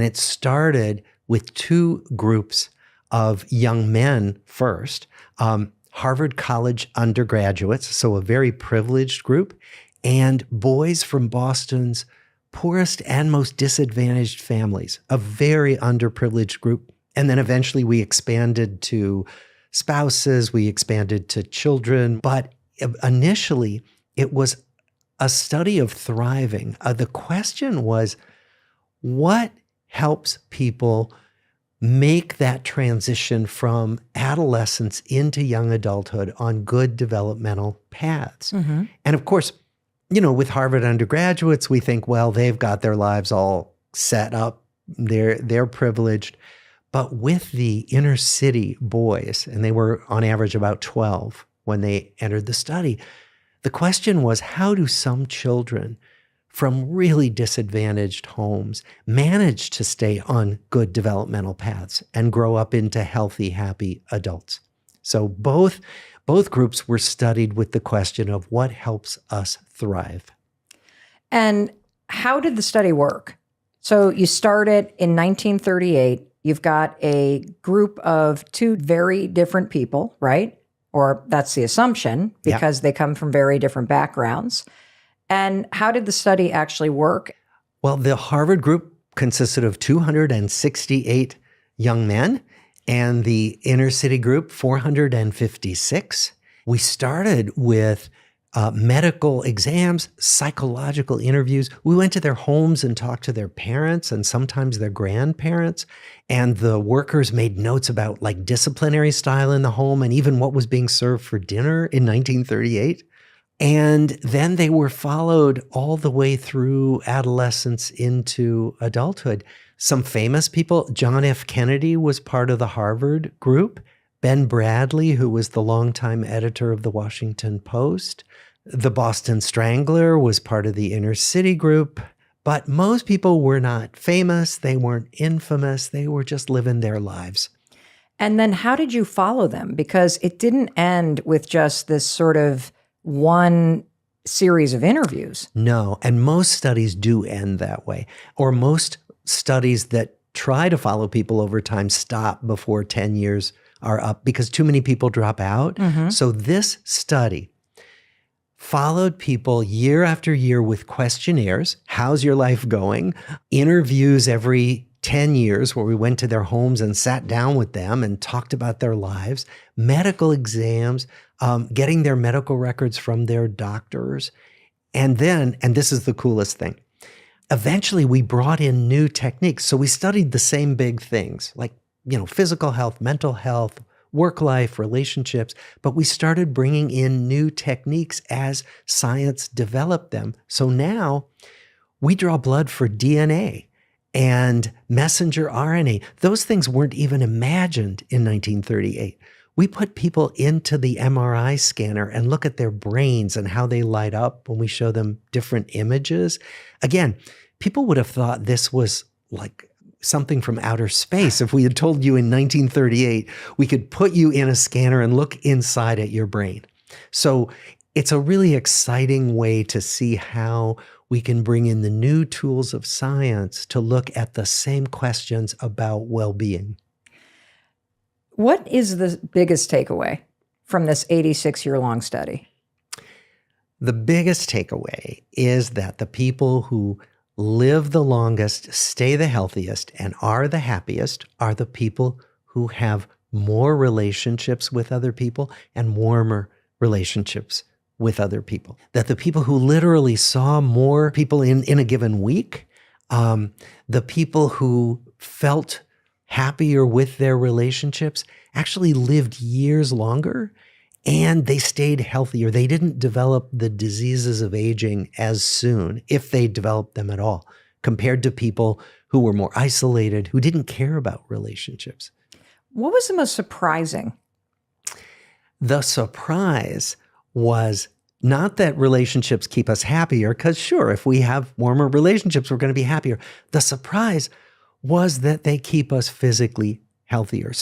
And it started with two groups of young men first, Harvard College undergraduates, so a very privileged group, and boys from Boston's poorest and most disadvantaged families, a very underprivileged group. And then eventually we expanded to spouses, we expanded to children. But initially, it was a study of thriving. The question was, what helps people make that transition from adolescence into young adulthood on good developmental paths? Mm-hmm. And of course, with Harvard undergraduates, we think, well, they've got their lives all set up. They're privileged. But with the inner city boys, and they were on average about 12 when they entered the study, the question was, how do some children from really disadvantaged homes manage to stay on good developmental paths and grow up into healthy, happy adults? So both groups were studied with the question of what helps us thrive. And how did the study work? So you started in 1938. You've got a group of two very different people, right? Or that's the assumption, because they come from very different backgrounds. And how did the study actually work? Well, the Harvard group consisted of 268 young men, and the inner city group, 456. We started with medical exams, psychological interviews. We went to their homes and talked to their parents and sometimes their grandparents. And the workers made notes about like disciplinary style in the home and even what was being served for dinner in 1938. And then they were followed all the way through adolescence into adulthood. Some famous people, John F. Kennedy was part of the Harvard group. Ben Bradley, who was the longtime editor of the Washington Post. The Boston Strangler was part of the inner city group. But most people were not famous. They weren't infamous. They were just living their lives. And then how did you follow them? Because it didn't end with just this sort of one series of interviews. No, and most studies do end that way. Or most studies that try to follow people over time stop before 10 years are up because too many people drop out. Mm-hmm. So this study followed people year after year with questionnaires. How's your life going? Interviews every 10 years where we went to their homes and sat down with them and talked about their lives, medical exams, getting their medical records from their doctors. And then, and this is the coolest thing, eventually we brought in new techniques. So we studied the same big things like, physical health, mental health, work life, relationships, but we started bringing in new techniques as science developed them. So now we draw blood for DNA and messenger RNA. Those things weren't even imagined in 1938. We put people into the MRI scanner and look at their brains and how they light up when we show them different images. Again, people would have thought this was like something from outer space if we had told you in 1938 we could put you in a scanner and look inside at your brain. So it's a really exciting way to see how we can bring in the new tools of science to look at the same questions about well-being. What is the biggest takeaway from this 86-year-long study? The biggest takeaway is that the people who live the longest, stay the healthiest, and are the happiest are the people who have more relationships with other people and warmer relationships with other people. That the people who literally saw more people in a given week, the people who felt happier with their relationships actually lived years longer and they stayed healthier. They didn't develop the diseases of aging as soon, if they developed them at all, compared to people who were more isolated, who didn't care about relationships. What was the most surprising? The surprise was not that relationships keep us happier, because sure, if we have warmer relationships, we're going to be happier. The surprise was that they keep us physically healthier.